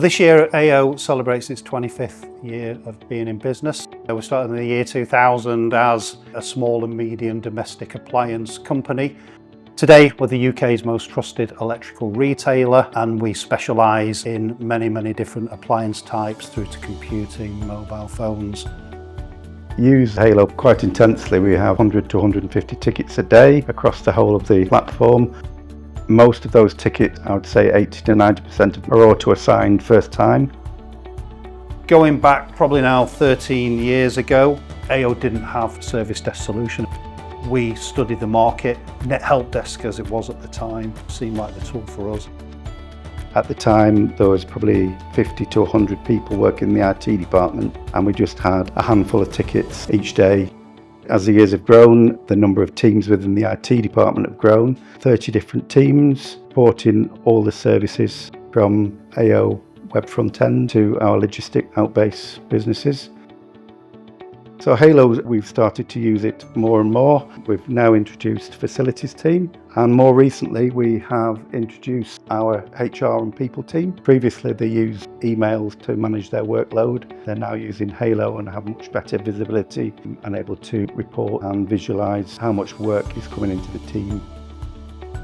This year AO celebrates its 25th year of being in business. We started in the year 2000 as a small and medium domestic appliance company. Today we're the UK's most trusted electrical retailer, and we specialise in many different appliance types through to computing, mobile phones. Use Halo quite intensely. We have 100 to 150 tickets a day across the whole of the platform. Most of those tickets, I would say 80 to 90% are auto-assigned first time. Going back probably now 13 years ago, AO didn't have a service desk solution. We studied the market. Net Help Desk, as it was at the time, seemed like the tool for us. At the time, there was probably 50 to 100 people working in the IT department, and we just had a handful of tickets each day. As the years have grown, the number of teams within the IT department have grown. 30 different teams supporting all the services from AO Web Front-End to our logistic outbase businesses. So Halo, we've started to use it more and more. We've now introduced facilities team, and more recently we have introduced our HR and people team. Previously they used emails to manage their workload. They're now using Halo and have much better visibility and able to report and visualize how much work is coming into the team.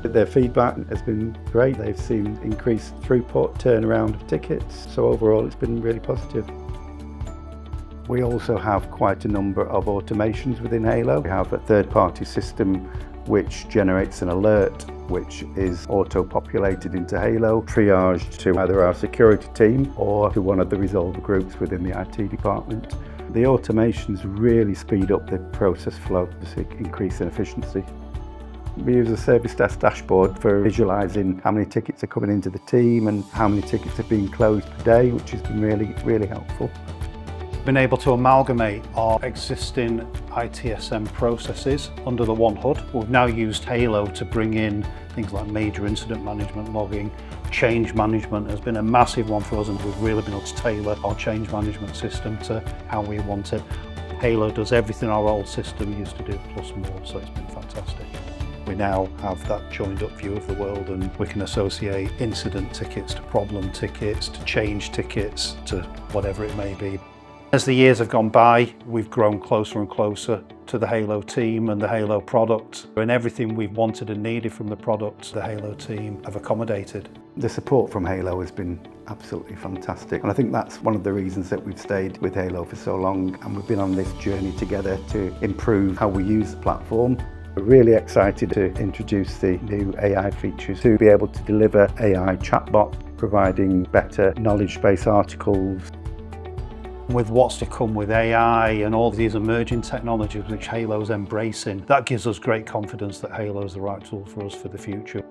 Their feedback has been great. They've seen increased throughput, turnaround of tickets. So overall it's been really positive. We also have quite a number of automations within Halo. We have a third-party system which generates an alert which is auto-populated into Halo, triaged to either our security team or to one of the resolver groups within the IT department. The automations really speed up the process flow to increase in efficiency. We use a service desk dashboard for visualising how many tickets are coming into the team and how many tickets are being closed per day, which has been really helpful. Been able to amalgamate our existing ITSM processes under the one hood. We've now used Halo to bring in things like major incident management logging. Change management has been a massive one for us, and we've really been able to tailor our change management system to how we want it. Halo does everything our old system used to do plus more, so it's been fantastic. We now have that joined up view of the world, and we can associate incident tickets to problem tickets to change tickets to whatever it may be. As the years have gone by, we've grown closer and closer to the Halo team and the Halo product, and everything we've wanted and needed from the product, the Halo team have accommodated. The support from Halo has been absolutely fantastic, and I think that's one of the reasons that we've stayed with Halo for so long, and we've been on this journey together to improve how we use the platform. We're really excited to introduce the new AI features to be able to deliver AI chatbot, providing better knowledge-based articles. With what's to come with AI and all these emerging technologies which Halo's embracing, that gives us great confidence that Halo's the right tool for us for the future.